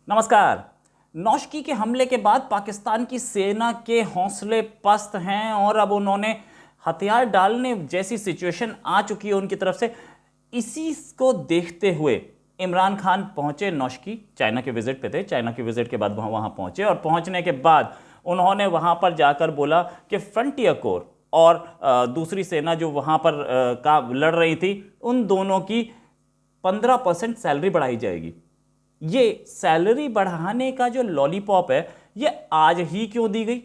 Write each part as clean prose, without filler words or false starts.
नमस्कार। नौशकी के हमले के बाद पाकिस्तान की सेना के हौसले पस्त हैं और अब उन्होंने हथियार डालने जैसी सिचुएशन आ चुकी है उनकी तरफ से। इसी को देखते हुए इमरान खान पहुंचे नौशकी, चाइना के विजिट पे थे। चाइना के विजिट के बाद वहां पहुंचे और पहुंचने के बाद उन्होंने वहां पर जाकर बोला कि फ्रंटियर कोर और दूसरी सेना जो वहां पर का लड़ रही थी, उन दोनों की 15% सैलरी बढ़ाई जाएगी। ये सैलरी बढ़ाने का जो लॉलीपॉप है, ये आज ही क्यों दी गई?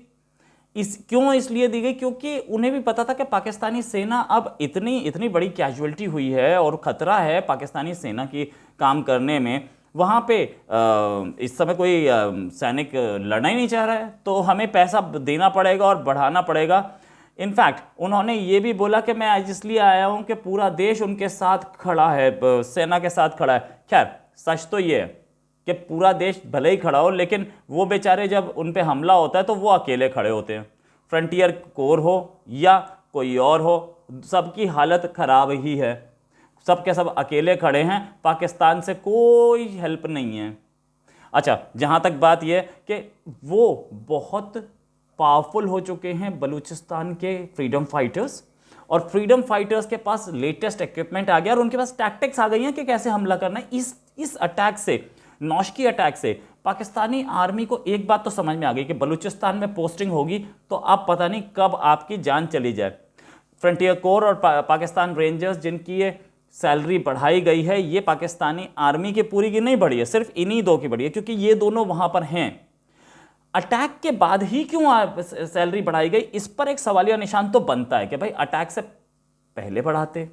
इसलिए दी गई क्योंकि उन्हें भी पता था कि पाकिस्तानी सेना अब इतनी इतनी बड़ी कैजुअल्टी हुई है और खतरा है पाकिस्तानी सेना की काम करने में। वहां पे इस समय कोई सैनिक लड़ना ही नहीं चाह रहा है, तो हमें पैसा देना पड़ेगा और बढ़ाना पड़ेगा। इनफैक्ट उन्होंने ये भी बोला कि मैं आज इसलिए आया हूं कि पूरा देश उनके साथ खड़ा है, सेना के साथ खड़ा है। खैर, सच तो ये है कि पूरा देश भले ही खड़ा हो, लेकिन वो बेचारे जब उन पे हमला होता है तो वो अकेले खड़े होते हैं। फ्रंटियर कोर हो या कोई और हो, सबकी हालत खराब ही है। सब के सब अकेले खड़े हैं, पाकिस्तान से कोई हेल्प नहीं है। अच्छा, जहां तक बात यह कि वो बहुत पावरफुल हो चुके हैं बलूचिस्तान के फ्रीडम फाइटर्स, और फ्रीडम फाइटर्स के पास लेटेस्ट इक्विपमेंट आ गया और उनके पास टैक्टिक्स आ गई हैं कि कैसे हमला करना है। इस अटैक से, नौशकी अटैक से, पाकिस्तानी आर्मी को एक बात तो समझ में आ गई कि बलूचिस्तान में पोस्टिंग होगी तो अब पता नहीं कब आपकी जान चली जाए। फ्रंटियर कोर और पाकिस्तान रेंजर्स, जिनकी ये सैलरी बढ़ाई गई है, ये पाकिस्तानी आर्मी की पूरी की नहीं बढ़ी है, सिर्फ इन्हीं दो की बढ़ी है, क्योंकि ये दोनों वहां पर हैं। अटैक के बाद ही क्यों सैलरी बढ़ाई गई, इस पर एक सवालिया निशान तो बनता है कि भाई अटैक से पहले बढ़ाते,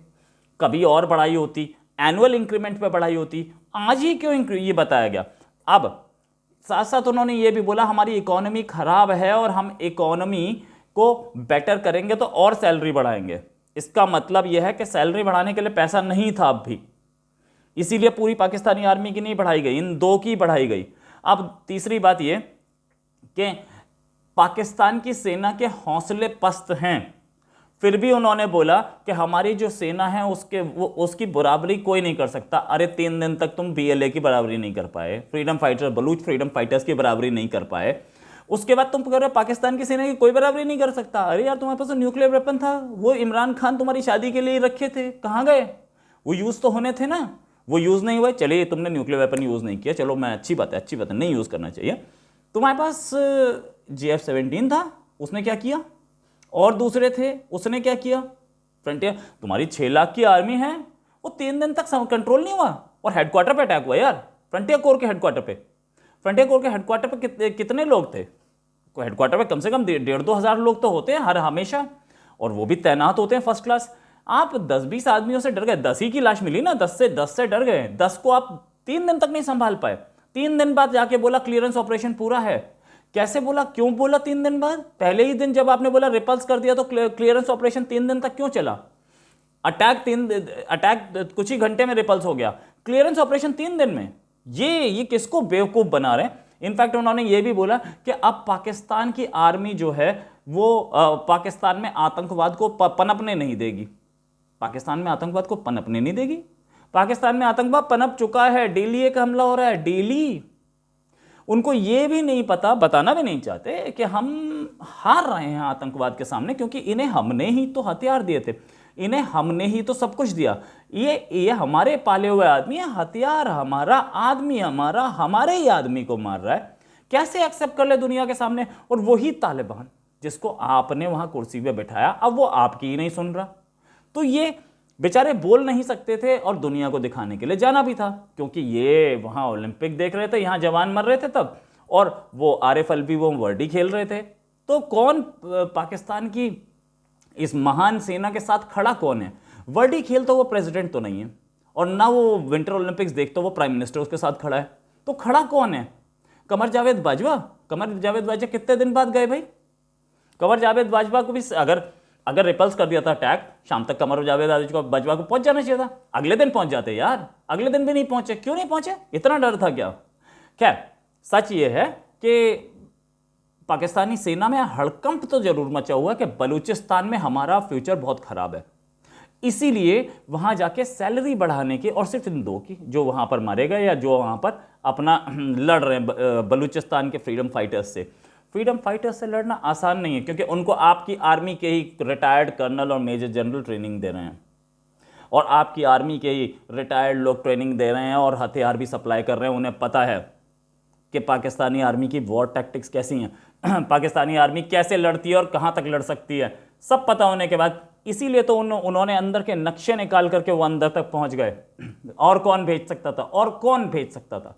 कभी और बढ़ाई होती, एनुअल इंक्रीमेंट पे बढ़ाई होती, आज ही क्यों ये बताया गया। अब साथ साथ उन्होंने ये भी बोला हमारी इकोनॉमी खराब है और हम इकोनॉमी को बेटर करेंगे तो और सैलरी बढ़ाएंगे। इसका मतलब यह है कि सैलरी बढ़ाने के लिए पैसा नहीं था अब भी, इसीलिए पूरी पाकिस्तानी आर्मी की नहीं बढ़ाई गई, इन दो की बढ़ाई गई। अब तीसरी बात यह कि पाकिस्तान की सेना के हौसले पस्त हैं, फिर भी उन्होंने बोला कि हमारी जो सेना है उसकी बराबरी कोई नहीं कर सकता। अरे 3 दिन तक तुम बीएलए की बराबरी नहीं कर पाए, freedom fighter, Baloch freedom fighters की बराबरी नहीं कर पाए, उसके बाद तुम कह रहे हो पाकिस्तान की सेना की कोई बराबरी नहीं कर सकता। अरे यार, तुम्हारे पास तो न्यूक्लियर वेपन था, वो इमरान खान तुम्हारी शादी के लिए रखे थे, कहाँ गए? वो यूज तो होने थे ना, वो यूज नहीं हुए। चलिए, तुमने न्यूक्लियर वेपन यूज नहीं किया, चलो मैं अच्छी बात है, नहीं यूज करना चाहिए। तुम्हारे पास JF-17 था, उसने क्या किया? और दूसरे थे, उसने क्या किया? फ्रंटियर, तुम्हारी 6 लाख की आर्मी है, वो 3 दिन तक कंट्रोल नहीं हुआ और हेडक्वार्टर पे अटैक हुआ यार। फ्रंटियर कोर के हेडक्वार्टर पे, फ्रंटियर कोर के हेडक्वार्टर पे कितने लोग थे? हेडक्वार्टर पे कम से कम 1,500-2 हज़ार लोग तो होते हैं हर हमेशा, और वो भी तैनात होते हैं फर्स्ट क्लास। आप 10-20 आदमियों से डर गए, 10 ही की लाश मिली ना, 10 से डर गए। 10 को आप 3 दिन तक नहीं संभाल पाए। 3 दिन बाद जाके बोला क्लियरेंस ऑपरेशन पूरा है। कैसे बोला, क्यों बोला 3 दिन बाद? पहले ही दिन जब आपने बोला रिपल्स कर दिया, तो क्लियरेंस ऑपरेशन 3 दिन तक क्यों चला? अटैक कुछ ही घंटे में रिपल्स हो गया, क्लियरेंस ऑपरेशन 3 दिन में। ये किसको बेवकूफ बना रहे हैं? इनफैक्ट उन्होंने ये भी बोला कि अब पाकिस्तान की आर्मी जो है वो पाकिस्तान में आतंकवाद को पनपने नहीं देगी। पाकिस्तान में आतंकवाद को पनपने नहीं देगी। पाकिस्तान में आतंकवाद पनप चुका है, डेली एक हमला हो रहा है, डेली। उनको ये भी नहीं पता, बताना भी नहीं चाहते कि हम हार रहे हैं आतंकवाद के सामने, क्योंकि इन्हें हमने ही तो हथियार दिए थे, इन्हें हमने ही तो सब कुछ दिया। ये हमारे पाले हुए आदमी है, हथियार हमारा, आदमी हमारा, हमारे ही आदमी को मार रहा है। कैसे एक्सेप्ट कर ले दुनिया के सामने? और वही तालिबान जिसको आपने वहां कुर्सी पे बैठाया, अब वो आपकी ही नहीं सुन रहा। तो ये बेचारे बोल नहीं सकते थे और दुनिया को दिखाने के लिए जाना भी था, क्योंकि ये वहां ओलंपिक देख रहे थे, यहां जवान मर रहे थे तब, और वो आरएफएल भी, वो वर्डी खेल रहे थे। तो कौन पाकिस्तान की इस महान सेना के साथ खड़ा कौन है? वर्डी खेल तो वो प्रेसिडेंट तो नहीं है, और ना वो विंटर ओलंपिक्स देख तो वो प्राइम मिनिस्टर उसके साथ खड़ा है। तो खड़ा कौन है? कमर जावेद बाजवा। कमर जावेद बाजवा कितने दिन बाद गए भाई? कमर जावेद बाजवा को भी अगर रिपल्स कर दिया था अटैक, शाम तक कमर जावेद बाजवा को पहुंच जाना चाहिए था, अगले दिन पहुंच जाते यार। अगले दिन भी नहीं पहुंचे, क्यों नहीं पहुंचे? इतना डर था क्या? खैर, सच ये है कि पाकिस्तानी सेना में हड़कंप तो जरूर मचा हुआ कि बलूचिस्तान में हमारा फ्यूचर बहुत खराब है। इसीलिए वहां जाके सैलरी बढ़ाने की, और सिर्फ इन दो की, जो वहां पर मारे गए या जो वहां पर अपना लड़ रहे हैं बलूचिस्तान के फ्रीडम फाइटर्स से। फ्रीडम फाइटर्स से लड़ना आसान नहीं है, क्योंकि उनको आपकी आर्मी के ही रिटायर्ड कर्नल और मेजर जनरल ट्रेनिंग दे रहे हैं, और आपकी आर्मी के ही रिटायर्ड लोग ट्रेनिंग दे रहे हैं और हथियार भी सप्लाई कर रहे हैं। उन्हें पता है कि पाकिस्तानी आर्मी की वॉर टैक्टिक्स कैसी हैं, पाकिस्तानी आर्मी कैसे लड़ती है और कहां तक लड़ सकती है, सब पता होने के बाद इसीलिए तो उन्होंने अंदर के नक्शे निकाल करके वो अंदर तक पहुंच गए। और कौन भेज सकता था, और कौन भेज सकता था?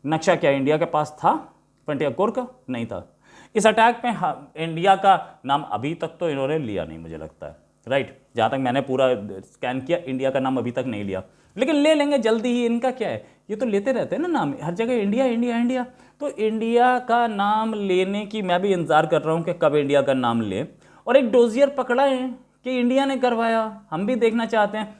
नक्शा क्या इंडिया के पास था फ्रंटियर कोर का? नहीं था। इस अटैक में इंडिया का नाम अभी तक तो इन्होंने लिया नहीं, मुझे लगता है, राइट। जहां तक मैंने पूरा स्कैन किया, इंडिया का नाम अभी तक नहीं लिया, लेकिन ले लेंगे जल्दी ही। इनका क्या है, ये तो लेते रहते हैं ना नाम, हर जगह इंडिया इंडिया इंडिया। तो इंडिया का नाम लेने की मैं भी इंतजार कर रहा हूं कि कब इंडिया का नाम ले। और एक डोजियर पकड़ा है कि इंडिया ने करवाया, हम भी देखना चाहते हैं।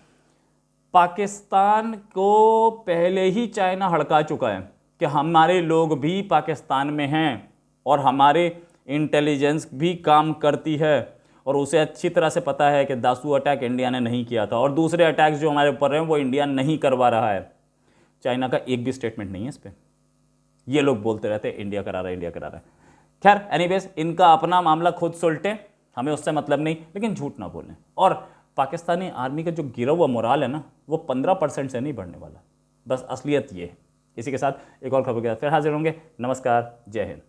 पाकिस्तान को पहले ही चाइना हड़का चुका है कि हमारे लोग भी पाकिस्तान में हैं और हमारे इंटेलिजेंस भी काम करती है, और उसे अच्छी तरह से पता है कि दासू अटैक इंडिया ने नहीं किया था, और दूसरे अटैक्स जो हमारे ऊपर हैं वो इंडिया नहीं करवा रहा है। चाइना का एक भी स्टेटमेंट नहीं है इस पर। ये लोग बोलते रहते हैं इंडिया करा रहा है, इंडिया करा रहा है। खैर एनीवेज, इनका अपना मामला खुद सुलटे, हमें उससे मतलब नहीं, लेकिन झूठ ना बोलें। और पाकिस्तानी आर्मी का जो गिरा हुआ मोराल है ना, वो 15% से नहीं बढ़ने वाला। बस असलियत ये है। इसी के साथ एक और खबर के साथ फिर हाजिर होंगे। नमस्कार, जय हिंद।